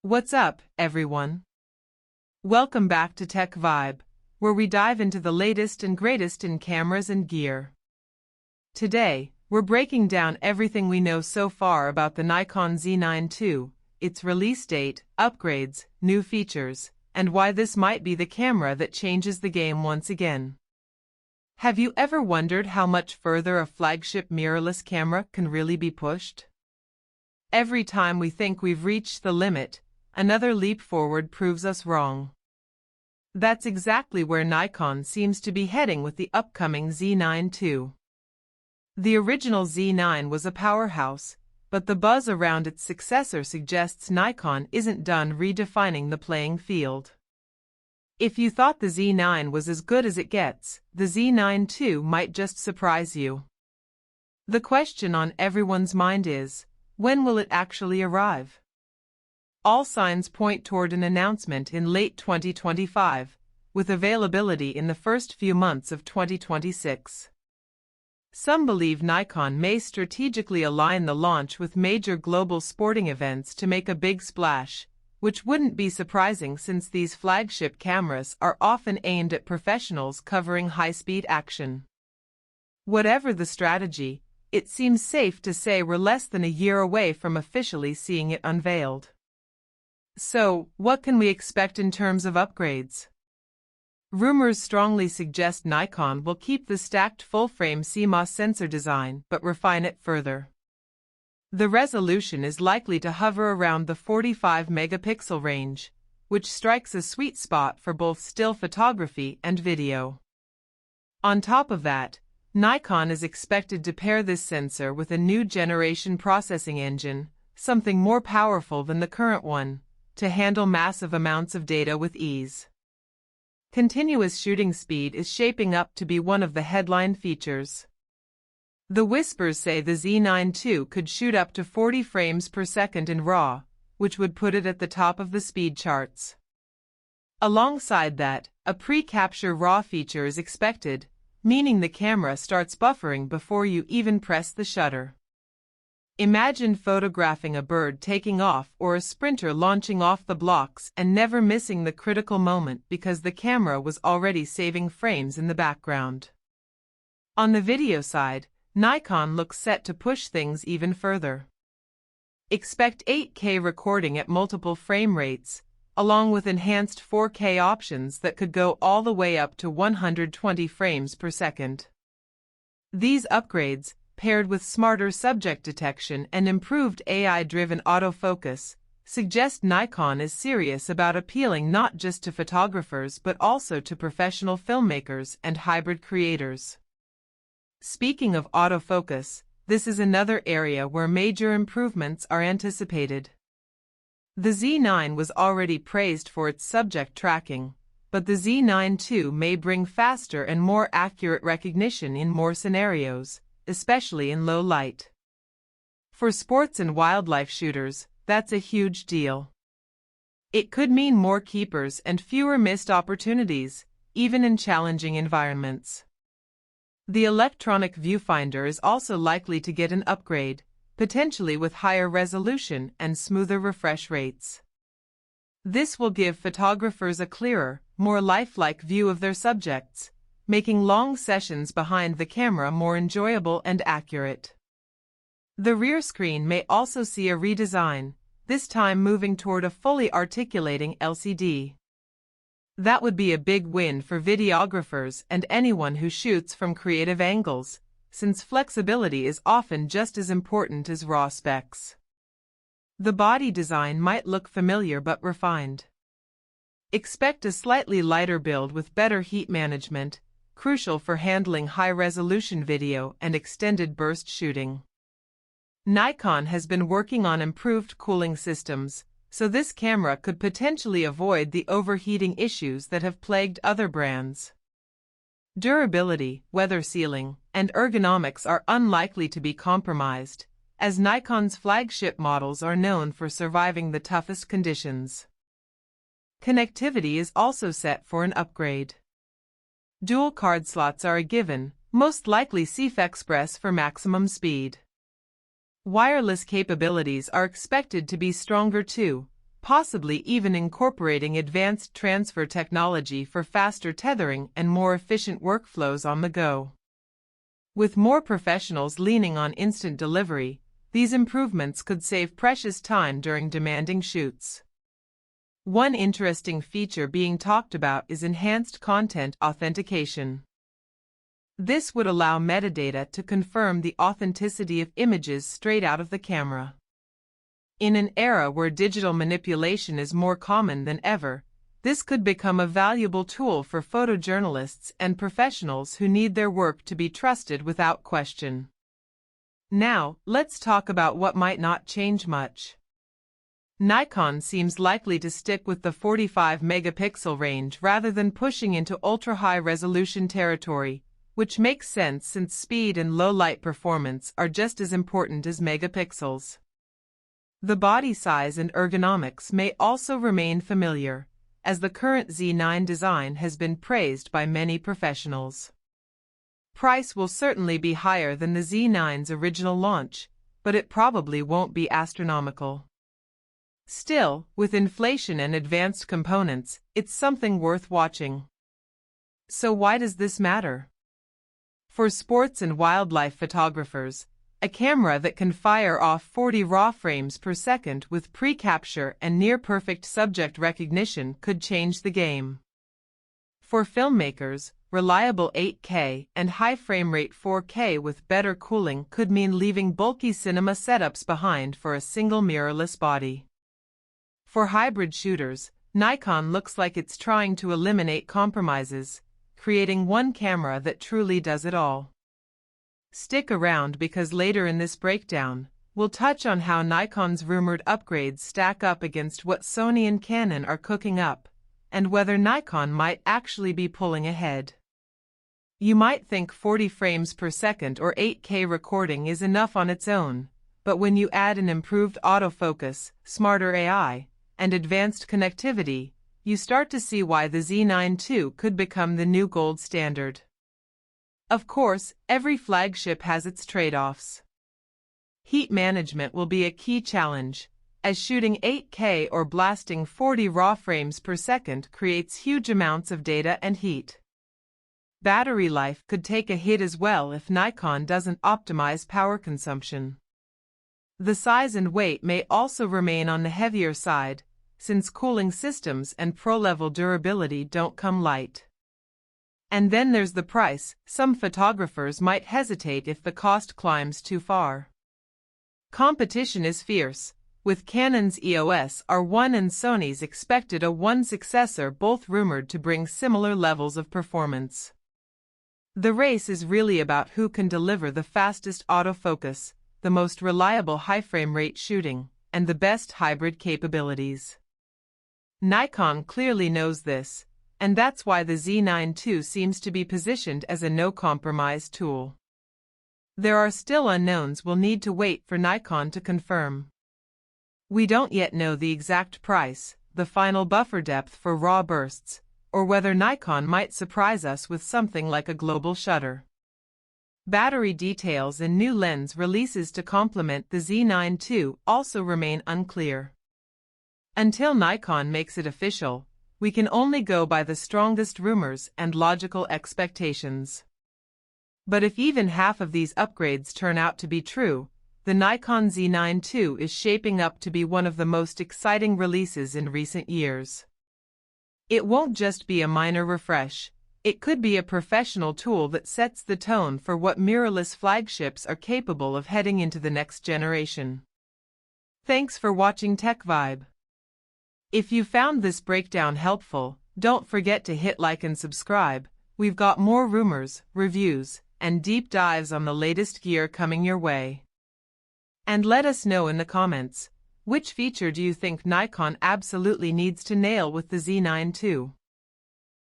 What's up, everyone? Welcome back to Tech Vibe, where we dive into the latest and greatest in cameras and gear. Today, we're breaking down everything we know so far about the Nikon Z9 II, its release date, upgrades, new features, and why this might be the camera that changes the game once again. Have you ever wondered how much further a flagship mirrorless camera can really be pushed? Every time we think we've reached the limit, another leap forward proves us wrong. That's exactly where Nikon seems to be heading with the upcoming Z9 II. The original Z9 was a powerhouse, but the buzz around its successor suggests Nikon isn't done redefining the playing field. If you thought the Z9 was as good as it gets, the Z9 II might just surprise you. The question on everyone's mind is, when will it actually arrive? All signs point toward an announcement in late 2025, with availability in the first few months of 2026. Some believe Nikon may strategically align the launch with major global sporting events to make a big splash, which wouldn't be surprising since these flagship cameras are often aimed at professionals covering high-speed action. Whatever the strategy, it seems safe to say we're less than a year away from officially seeing it unveiled. So, what can we expect in terms of upgrades? Rumors strongly suggest Nikon will keep the stacked full-frame CMOS sensor design but refine it further. The resolution is likely to hover around the 45-megapixel range, which strikes a sweet spot for both still photography and video. On top of that, Nikon is expected to pair this sensor with a new generation processing engine, something more powerful than the current one, to handle massive amounts of data with ease. Continuous shooting speed is shaping up to be one of the headline features. The whispers say the Z9 II could shoot up to 40 frames per second in RAW, which would put it at the top of the speed charts. Alongside that, a pre-capture RAW feature is expected, meaning the camera starts buffering before you even press the shutter. Imagine photographing a bird taking off or a sprinter launching off the blocks and never missing the critical moment because the camera was already saving frames in the background. On the video side, Nikon looks set to push things even further. Expect 8K recording at multiple frame rates, along with enhanced 4K options that could go all the way up to 120 frames per second. These upgrades, paired with smarter subject detection and improved AI-driven autofocus, suggest Nikon is serious about appealing not just to photographers but also to professional filmmakers and hybrid creators. Speaking of autofocus, this is another area where major improvements are anticipated. The Z9 was already praised for its subject tracking, but the Z9 II may bring faster and more accurate recognition in more scenarios, especially in low light. For sports and wildlife shooters, that's a huge deal. It could mean more keepers and fewer missed opportunities, even in challenging environments. The electronic viewfinder is also likely to get an upgrade, potentially with higher resolution and smoother refresh rates. This will give photographers a clearer, more lifelike view of their subjects, making long sessions behind the camera more enjoyable and accurate. The rear screen may also see a redesign, this time moving toward a fully articulating LCD. That would be a big win for videographers and anyone who shoots from creative angles, since flexibility is often just as important as raw specs. The body design might look familiar but refined. Expect a slightly lighter build with better heat management, crucial for handling high-resolution video and extended burst shooting. Nikon has been working on improved cooling systems, so this camera could potentially avoid the overheating issues that have plagued other brands. Durability, weather sealing, and ergonomics are unlikely to be compromised, as Nikon's flagship models are known for surviving the toughest conditions. Connectivity is also set for an upgrade. Dual card slots are a given, most likely CF Express for maximum speed. Wireless capabilities are expected to be stronger too, possibly even incorporating advanced transfer technology for faster tethering and more efficient workflows on the go. With more professionals leaning on instant delivery, these improvements could save precious time during demanding shoots. One interesting feature being talked about is enhanced content authentication. This would allow metadata to confirm the authenticity of images straight out of the camera. In an era where digital manipulation is more common than ever, this could become a valuable tool for photojournalists and professionals who need their work to be trusted without question. Now, let's talk about what might not change much. Nikon seems likely to stick with the 45-megapixel range rather than pushing into ultra-high resolution territory, which makes sense since speed and low-light performance are just as important as megapixels. The body size and ergonomics may also remain familiar, as the current Z9 design has been praised by many professionals. Price will certainly be higher than the Z9's original launch, but it probably won't be astronomical. Still, with inflation and advanced components, it's something worth watching. So why does this matter? For sports and wildlife photographers, a camera that can fire off 40 RAW frames per second with pre-capture and near-perfect subject recognition could change the game. For filmmakers, reliable 8K and high frame rate 4K with better cooling could mean leaving bulky cinema setups behind for a single mirrorless body. For hybrid shooters, Nikon looks like it's trying to eliminate compromises, creating one camera that truly does it all. Stick around because later in this breakdown, we'll touch on how Nikon's rumored upgrades stack up against what Sony and Canon are cooking up, and whether Nikon might actually be pulling ahead. You might think 40 frames per second or 8K recording is enough on its own, but when you add an improved autofocus, smarter AI, and advanced connectivity, you start to see why the Z9 II could become the new gold standard. Of course, every flagship has its trade-offs. Heat management will be a key challenge, as shooting 8K or blasting 40 RAW frames per second creates huge amounts of data and heat. Battery life could take a hit as well if Nikon doesn't optimize power consumption. The size and weight may also remain on the heavier side, since cooling systems and pro-level durability don't come light. And then there's the price. Some photographers might hesitate if the cost climbs too far. Competition is fierce, with Canon's EOS R1 and Sony's expected A1 successor both rumored to bring similar levels of performance. The race is really about who can deliver the fastest autofocus, the most reliable high frame rate shooting, and the best hybrid capabilities. Nikon clearly knows this, and that's why the Z9 II seems to be positioned as a no-compromise tool. There are still unknowns we'll need to wait for Nikon to confirm. We don't yet know the exact price, the final buffer depth for RAW bursts, or whether Nikon might surprise us with something like a global shutter. Battery details and new lens releases to complement the Z9 II also remain unclear. Until Nikon makes it official, we can only go by the strongest rumors and logical expectations. But if even half of these upgrades turn out to be true, the Nikon Z9 II is shaping up to be one of the most exciting releases in recent years. It won't just be a minor refresh, it could be a professional tool that sets the tone for what mirrorless flagships are capable of heading into the next generation. Thanks for watching Tech Vibe. If you found this breakdown helpful, don't forget to hit like and subscribe. We've got more rumors, reviews, and deep dives on the latest gear coming your way. And let us know in the comments, which feature do you think Nikon absolutely needs to nail with the Z9 II?